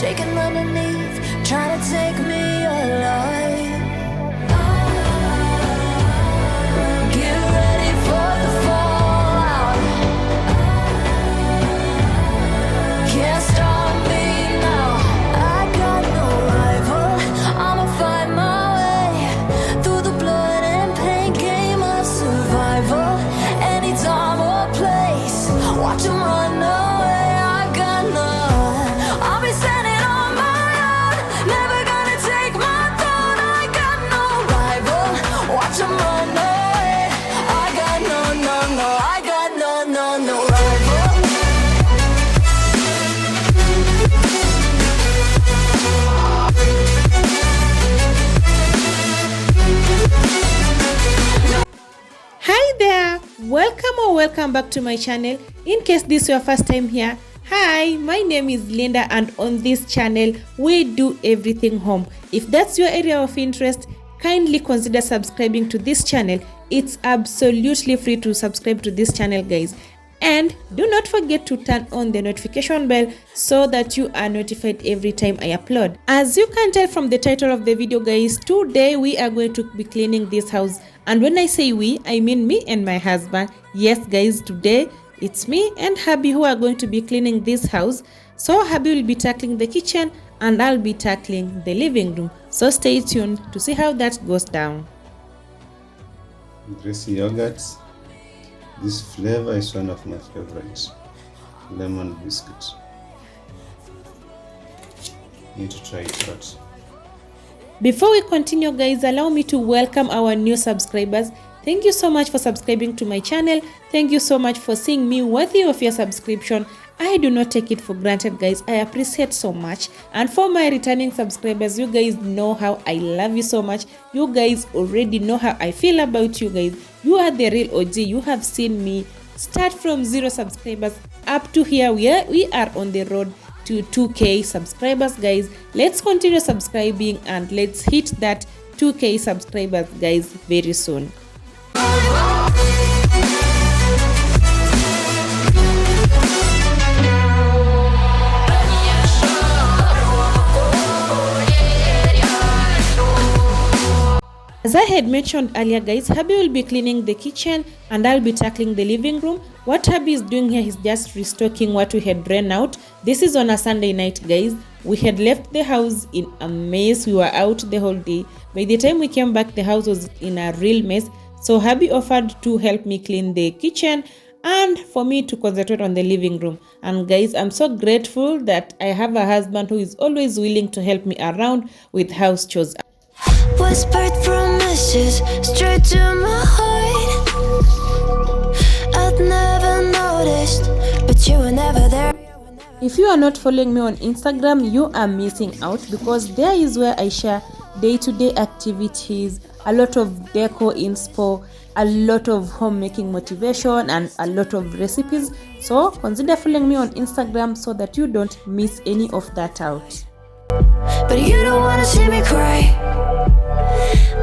shaking underneath, trying to take me alive. Get ready for the fallout. Can't stop me now. I got no rival. I'ma find my way through the blood and pain game of survival. Any time or place, watch 'em run away. I got none. I'll be standing on my own, never gonna take my throne. I got no rival. Watch 'em run away. I got no, I got no rival. Hi there, welcome back to my channel. In case this is your first time here, hi, my name is Linda, and on this channel we do everything home. If that's your area of interest, kindly consider subscribing to this channel. It's absolutely free to subscribe to this channel, guys. And do not forget to turn on the notification bell so that you are notified every time I upload. As you can tell from the title of the video, guys, today we are going to be cleaning this house. And when I say we, I mean me and my husband. Yes, guys, today it's me and hubby who are going to be cleaning this house. So hubby will be tackling the kitchen and I'll be tackling the living room. So stay tuned to see how that goes down. Greasy yogurts. This flavor is one of my favorites. Lemon biscuit. Need to try it out. Before we continue, guys, allow me to welcome our new subscribers. Thank you so much for subscribing to my channel. Thank you so much for seeing me worthy of your subscription. I do not take it for granted, guys. I appreciate so much. And for my returning subscribers, you guys know how I love you so much. You guys already know how I feel about you guys. You are the real OG. You have seen me start from 0 subscribers up to here. We are on the road to 2K subscribers, guys. Let's continue subscribing and let's hit that 2K subscribers, guys, very soon. As I had mentioned earlier, guys, hubby will be cleaning the kitchen and I'll be tackling the living room. What hubby is doing here is just restocking what we had ran out. This is on a Sunday night, guys. We had left the house in a mess. We were out the whole day. By the time we came back, the house was in a real mess. So hubby offered to help me clean the kitchen and for me to concentrate on the living room. And guys, I'm so grateful that I have a husband who is always willing to help me around with house chores. Whispered promises straight to my heart. I'd never noticed, but you were never there. If you are not following me on Instagram, you are missing out, because there is where I share day-to-day activities, a lot of deco inspo, a lot of homemaking motivation, and a lot of recipes. So consider following me on Instagram so that you don't miss any of that out. But you don't wanna see me cry.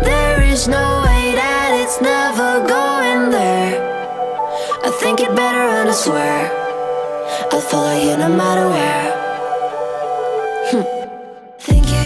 There is no way that it's never going there. I think it better and I swear I'll follow you no matter where. Thank you.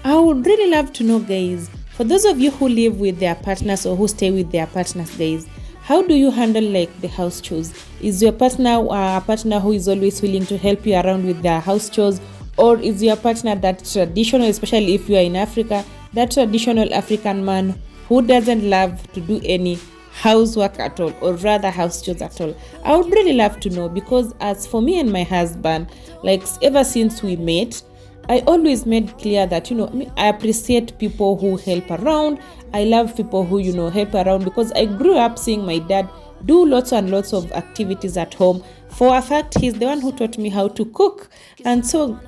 I would really love to know, guys, for those of you who live with their partners or who stay with their partners, guys, how do you handle like the house chores? Is your partner a partner who is always willing to help you around with their house chores? Or is your partner that traditional, especially if you are in Africa, that traditional African man who doesn't love to do any housework at all, or rather house chores at all? I would really love to know, because as for me and my husband, like ever since we met, I always made clear that, I appreciate people who help around. I love people who, help around, because I grew up seeing my dad do lots and lots of activities at home. For a fact, he's the one who taught me how to cook. And so,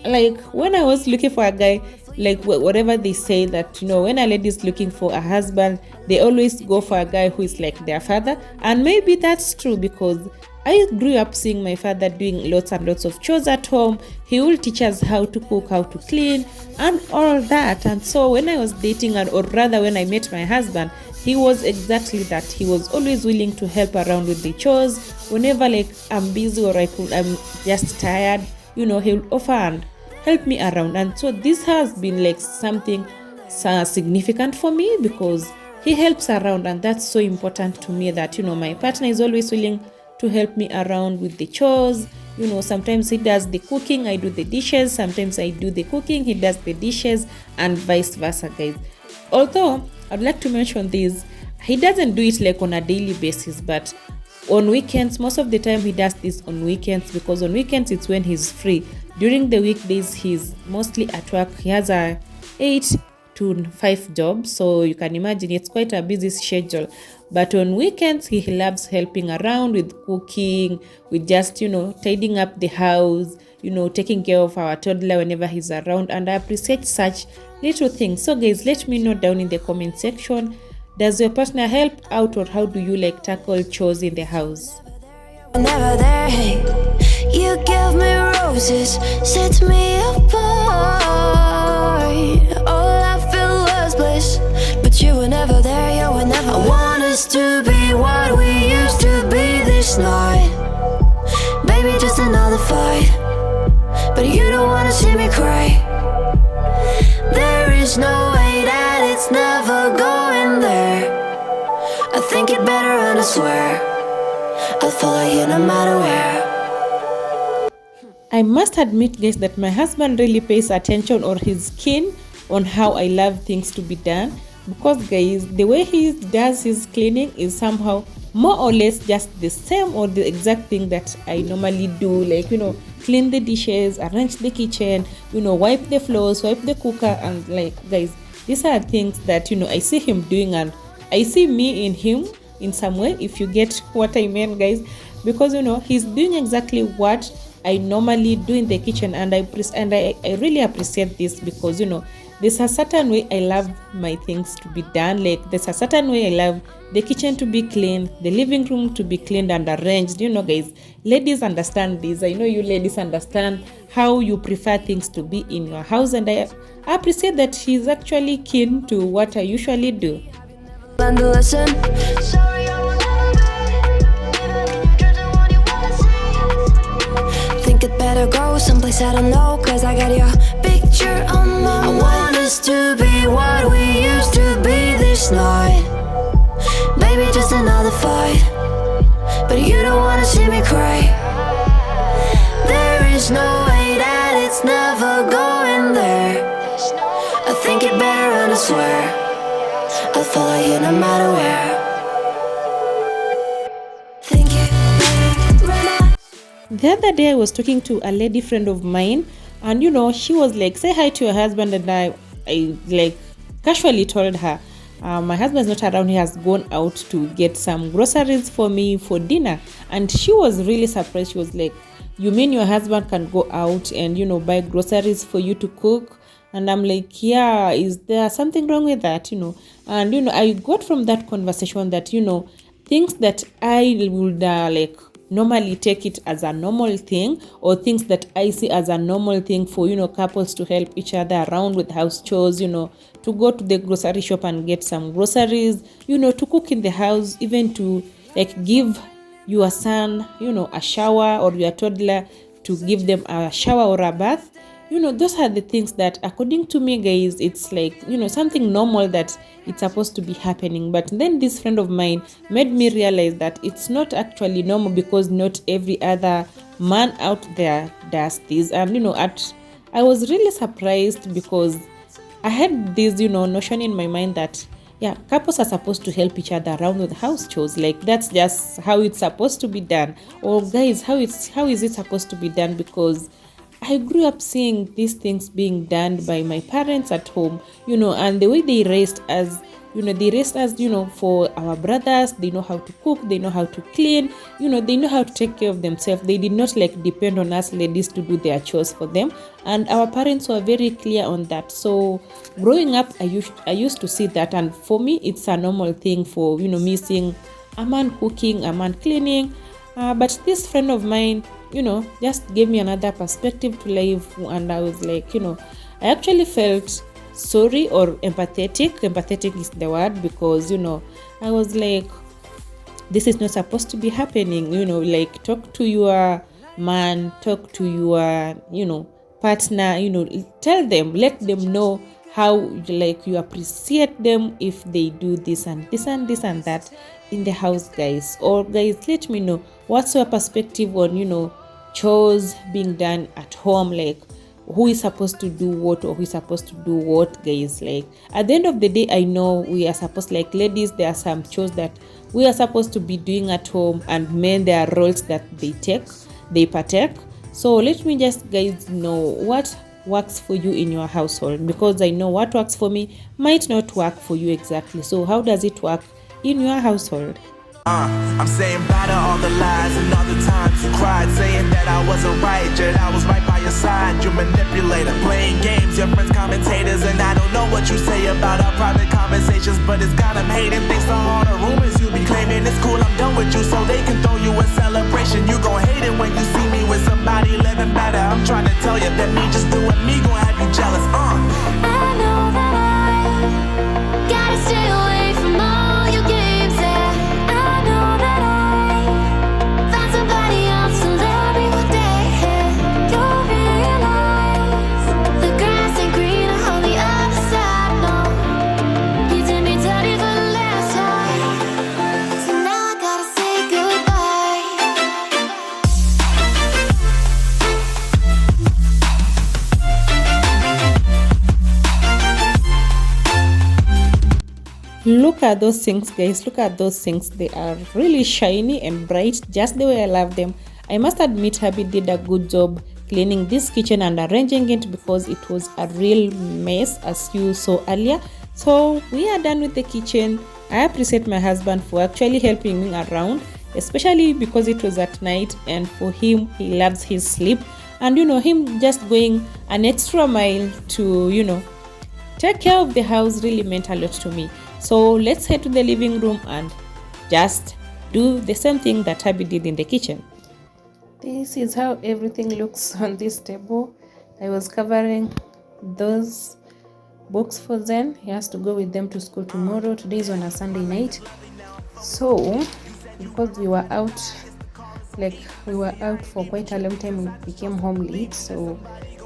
like, when I was looking for a guy, like whatever they say that, when a lady is looking for a husband, they always go for a guy who is like their father. And maybe that's true, because I grew up seeing my father doing lots and lots of chores at home. He will teach us how to cook, how to clean, and all that. And so when I was dating, or rather when I met my husband, he was exactly that. He was always willing to help around with the chores. Whenever like I'm busy or I'm just tired, he will offer and help me around. And so this has been like something significant for me, because he helps around, and that's so important to me, that my partner is always willing to help me around with the chores. Sometimes he does the cooking, I do the dishes. Sometimes I do the cooking, he does the dishes, and vice versa, guys. Although I'd like to mention this, he doesn't do it like on a daily basis, but on weekends, most of the time he does this on weekends, because on weekends it's when he's free. During the weekdays he's mostly at work. He has a 8 to 5 job, so you can imagine it's quite a busy schedule. But on weekends he loves helping around with cooking, with just tidying up the house, taking care of our toddler whenever he's around. And I appreciate such little things. So guys, let me know down in the comment section, does your partner help out, or how do you like tackle chores in the house? Never there, hey. You give me roses, set me apart. All I feel was bliss, but you were never there, you were never. I want us to be what we used to be this night. Baby, just another fight, but you don't wanna see me cry. There is no way that it's never going there. I think it better, and I swear I'll follow you no matter where. I must admit, guys, that my husband really pays attention, or he's keen on how I love things to be done, because guys, the way he does his cleaning is somehow more or less just the same or the exact thing that I normally do, like clean the dishes, arrange the kitchen, wipe the floors, wipe the cooker. And like, guys, these are things that I see him doing, and I see me in him in some way, if you get what I mean, guys, because he's doing exactly what I normally do in the kitchen. And I really appreciate this, because there's a certain way I love my things to be done. Like, there's a certain way I love the kitchen to be clean, the living room to be cleaned and arranged. Guys, ladies understand this. I know you ladies understand how you prefer things to be in your house, and I appreciate that he's actually keen to what I usually do. Learn to listen. Sorry, I will never be. Even in your dreams, the one you wanna see. Think it better go someplace I don't know, 'cause I got your picture on my mind. I want us to be what we used to be this night. Baby, just another fight, but you don't wanna see me cry. There is no way that it's never going there. I think it better, and I swear I'll follow you no matter where. Thank you, baby. The other day I was talking to a lady friend of mine, and she was like, say hi to your husband, and I like casually told her, my husband's not around, he has gone out to get some groceries for me for dinner. And she was really surprised. She was like, you mean your husband can go out and buy groceries for you to cook? And I'm like, yeah, is there something wrong with that? And I got from that conversation that things that I would like normally take it as a normal thing, or things that I see as a normal thing for couples to help each other around with house chores, to go to the grocery shop and get some groceries, to cook in the house, even to like give your son a shower, or your toddler to give them a shower or a bath. Those are the things that, according to me, guys, it's like something normal that it's supposed to be happening. But then this friend of mine made me realize that it's not actually normal, because not every other man out there does this. And I was really surprised, because I had this notion in my mind that couples are supposed to help each other around with house chores. Like, that's just how it's supposed to be done. Or guys, how is it supposed to be done? Because I grew up seeing these things being done by my parents at home, and the way they raised us, for our brothers. They know how to cook, they know how to clean, they know how to take care of themselves. They did not like depend on us ladies to do their chores for them. And our parents were very clear on that. So growing up, I used to see that. And for me, it's a normal thing for, me seeing a man cooking, a man cleaning. But this friend of mine, just gave me another perspective to life. And I was like, I actually felt sorry, or empathetic is the word, because I was like, this is not supposed to be happening. Like, talk to your man, talk to your partner, tell them, let them know how like you appreciate them if they do this and this and this and that in the house, guys. Or guys, let me know what's your perspective on chores being done at home, like who is supposed to do what or who is supposed to do what, guys. Like at the end of the day, I know we are supposed, like ladies, there are some chores that we are supposed to be doing at home, and men, there are roles that they partake. So let me just guys know what works for you in your household, because I know what works for me might not work for you exactly. So how does it work in your household? I'm saying bye to all the lies and all the times you cried, saying that I wasn't right, yet I was right by your side. You manipulator, playing games, your friends commentators, and I don't know what you say about our private conversations, but it's got them hating. Thanks to all the rumors you be claiming, it's cool, I'm done with you, so they can throw you a celebration. You gon' hate it when you see me with somebody living better. I'm trying to tell you that me just doing me gon' have you jealous. I know that I gotta stay away from all your games, yeah. I know that I found somebody else to love me one day, yeah. You'll realize the grass ain't greener on the other side, no. You did me dirty for the last time, so now I gotta say goodbye. Look at those things, guys. Look at those things. They are really shiny and bright, just the way I love them. I must admit, Happy did a good job cleaning this kitchen and arranging it, because it was a real mess, as you saw earlier. So we are done with the kitchen. I appreciate my husband for actually helping me around, especially because it was at night, and for him, he loves his sleep, and him just going an extra mile to take care of the house really meant a lot to me. So let's head to the living room and just do the same thing that Abby did in the kitchen. This is how everything looks on this table. I was covering those books for Zen. He has to go with them to school tomorrow. Today is on a Sunday night. So because we were out for quite a long time, we became home late. So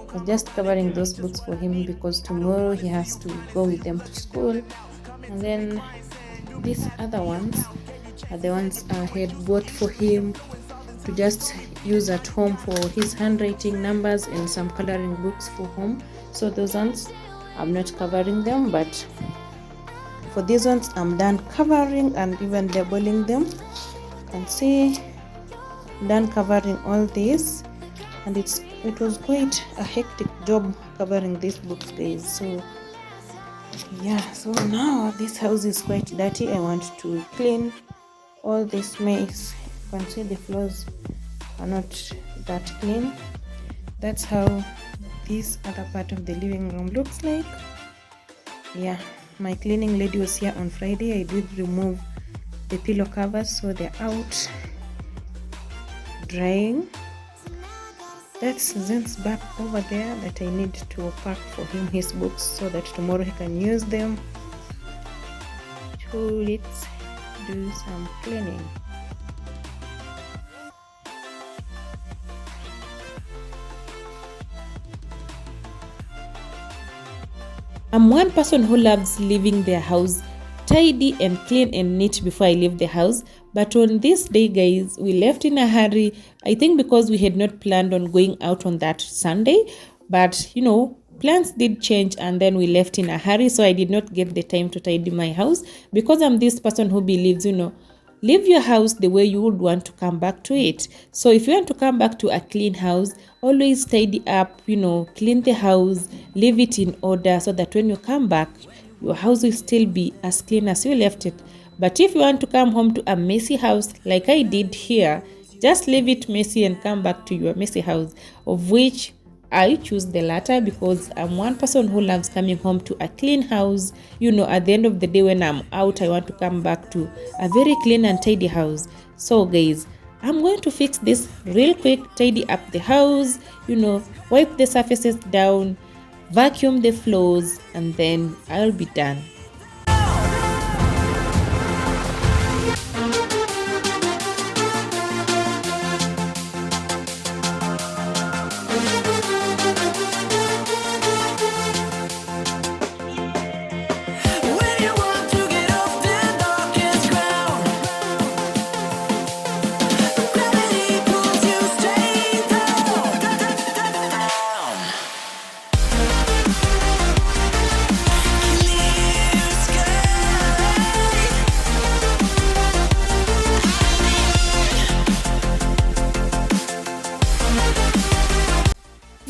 I was just covering those books for him, because tomorrow he has to go with them to school. And then these other ones are the ones I had bought for him to just use at home for his handwriting, numbers, and some coloring books for home. So those ones I'm not covering them, but for these ones I'm done covering and even labeling them. You can see I'm done covering all this, and it was quite a hectic job covering these books, guys. So yeah, so now this house is quite dirty. I want to clean all this mess. You can see the floors are not that clean. That's how this other part of the living room looks like. Yeah, my cleaning lady was here on Friday. I did remove the pillow covers, so they're out drying. That's Zen's back over there that I need to pack for him his books, so that tomorrow he can use them. So let's do some cleaning. I'm one person who loves leaving their house tidy and clean and neat before I leave the house. But on this day, guys, we left in a hurry. I think because we had not planned on going out on that Sunday. But, plans did change, and then we left in a hurry. So I did not get the time to tidy my house, because I'm this person who believes, leave your house the way you would want to come back to it. So if you want to come back to a clean house, always tidy up, clean the house, leave it in order, so that when you come back, your house will still be as clean as you left it. But if you want to come home to a messy house like I did here, just leave it messy and come back to your messy house, of which I choose the latter, because I'm one person who loves coming home to a clean house. At the end of the day, when I'm out, I want to come back to a very clean and tidy house. So guys, I'm going to fix this real quick, tidy up the house, wipe the surfaces down, vacuum the floors, and then I'll be done.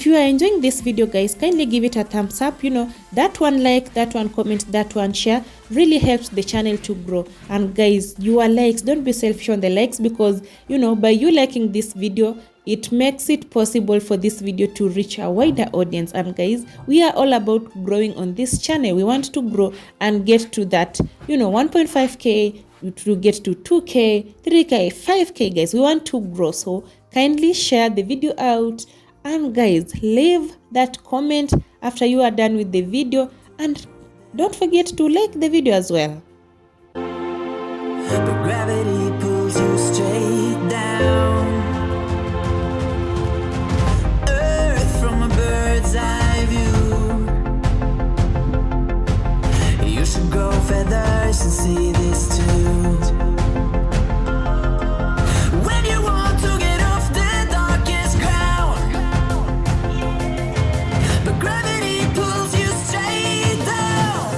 if you are enjoying this video, guys, kindly give it a thumbs up. That one like, that one comment, that one share really helps the channel to grow. And guys, your likes, don't be selfish on the likes, because by you liking this video, it makes it possible for this video to reach a wider audience. And guys, we are all about growing on this channel. We want to grow and get to that 1.5k, to get to 2k, 3k, 5k. Guys, we want to grow, so kindly share the video out. And guys, leave that comment after you are done with the video, and don't forget to like the video as well. But gravity pulls you straight down. Earth from a bird's eye view. You should grow feathers and see this too. When you want to get off the darkest ground, but gravity pulls you straight down.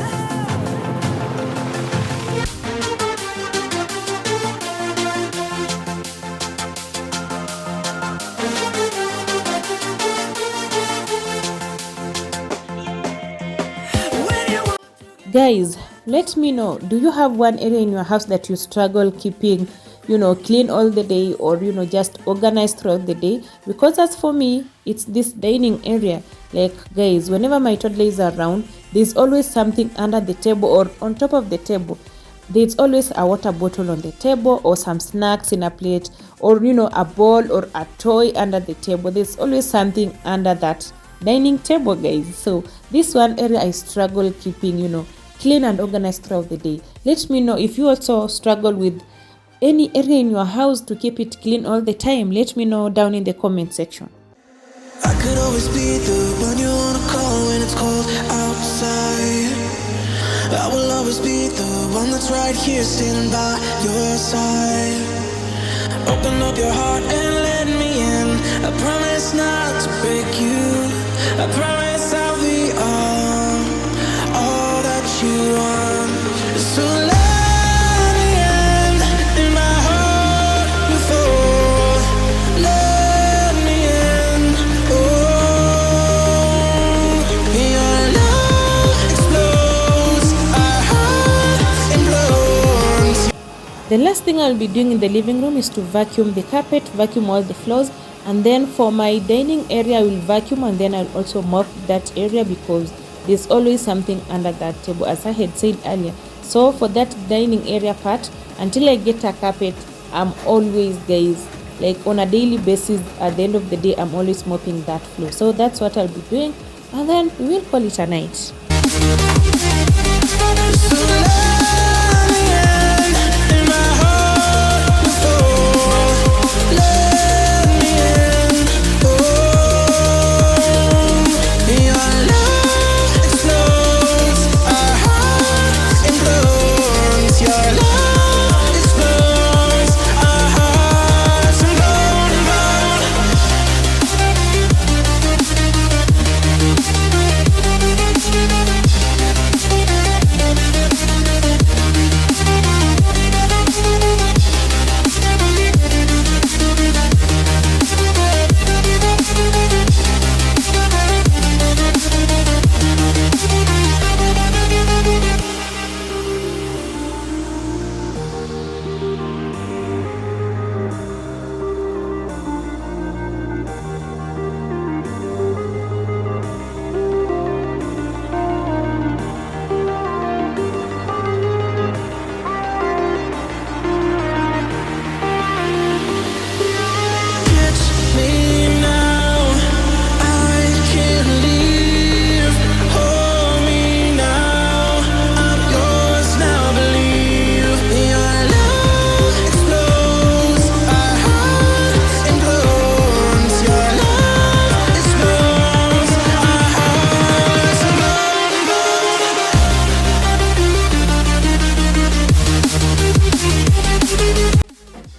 Guys, let me know, do you have one area in your house that you struggle keeping clean all the day, or just organized throughout the day? Because as for me, it's this dining area. Like guys, whenever my toddler is around, there's always something under the table or on top of the table. There's always a water bottle on the table, or some snacks in a plate, or a ball or a toy under the table. There's always something under that dining table, guys. So this one area I struggle keeping clean and organized throughout the day. Let me know if you also struggle with any area in your house to keep it clean all the time. Let me know down in the comment section. I could always be the one you wanna call when it's cold outside. I will always be the one that's right here standing by your side. Open up your heart and let me in. I promise not to break you. I promise I'll be all that you want. So let me in my heart before. Let me in. Oh, your love explodes. Our heart implodes. The last thing I'll be doing in the living room is to vacuum the carpet, vacuum all the floors, and then for my dining area I will vacuum, and then I'll also mop that area, because there's always something under that table, as I had said earlier. So for that dining area part, until I get a carpet, I'm always, guys, like on a daily basis, at the end of the day, I'm always mopping that floor. So that's what I'll be doing, and then we will call it a night.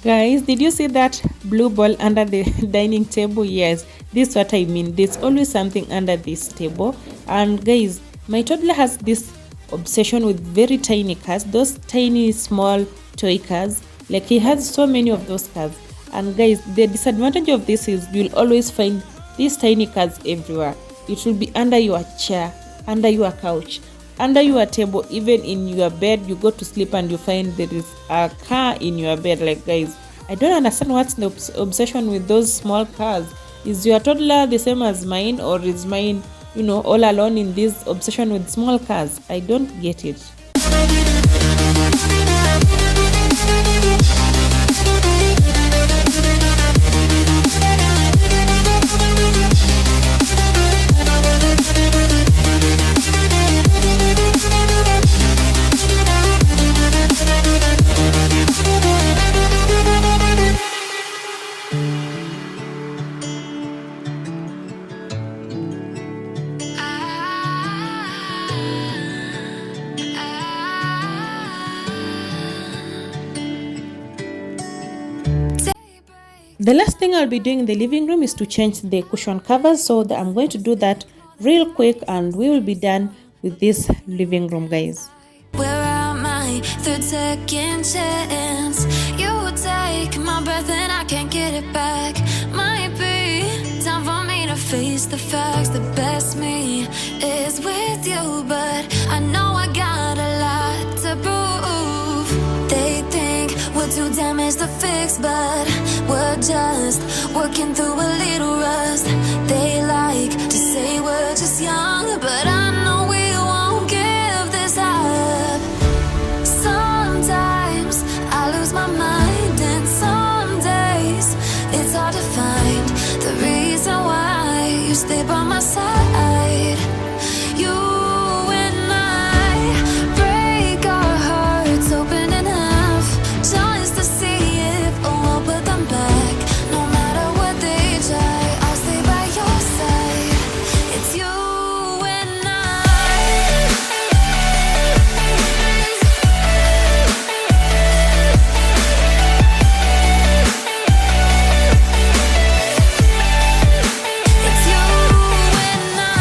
Guys, did you see that blue ball under the dining table? Yes, this is what I mean. There's always something under this table. And guys, my toddler has this obsession with very tiny cars, those tiny small toy cars. Like, he has so many of those cars. And guys, the disadvantage of this is you'll always find these tiny cars everywhere. It will be under your chair, under your couch, under your table, even in your bed. You go to sleep and you find there is a car in your bed. Like, guys, I don't understand what's the obsession with those small cars. Is your toddler the same as mine, or is mine, all alone in this obsession with small cars? I don't get it. The last thing I'll be doing in the living room is to change the cushion covers, so I'm going to do that real quick and we will be done with this living room, guys. Where am I? Third, second chance. You take my breath and I can't get it back. Might be time for me to face the facts. The best me is with you, but I know I got a lot to prove. They think we're too damaged to fix, but we're just working through a little rust. They like to say we're just young, but I know we won't give this up. Sometimes I lose my mind, and some days it's hard to find the reason why you stay by my side. You and I break our hearts open in half, just to see if we'll put them back. No matter what they try, I'll stay by your side. It's you and I. It's you and I.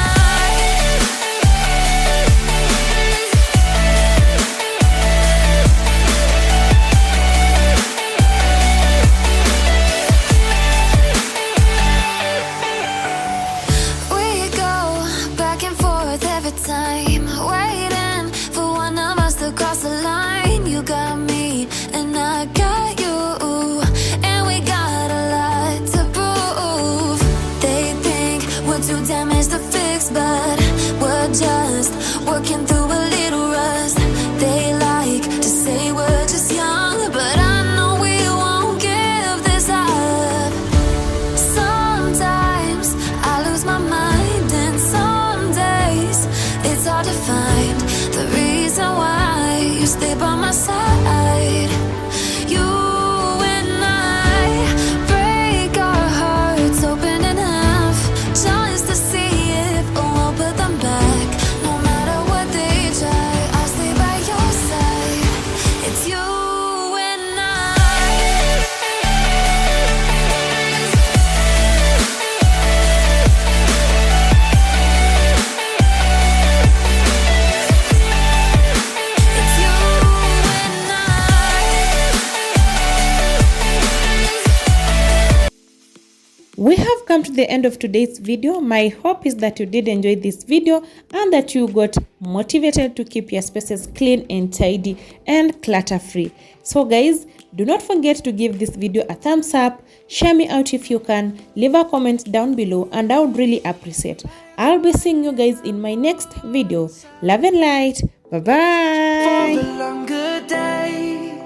We go back and forth every time, waiting for one of us to cross the line. You got me and I got you, and we got a lot to prove. They think we're too damaged to fix, but we're just working through a little rust. They like to say we're just young, but I know we won't give this up. Sometimes I lose my mind, and some days it's hard to find the reason why you stay by my side. You and I break our hearts open in half, just to see if we'll put them back. No matter what they try, I'll stay by your side. It's you and I. It's you and I. We have come to the end of today's video. My hope is that you did enjoy this video and that you got motivated to keep your spaces clean and tidy and clutter free. So guys, do not forget to give this video a thumbs up, share me out if you can, leave a comment down below, and I would really appreciate. I'll be seeing you guys in my next video. Love and light. Bye bye. For a longer day,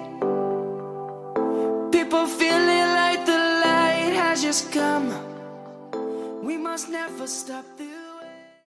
people feeling like the light has just come. We must never stop this.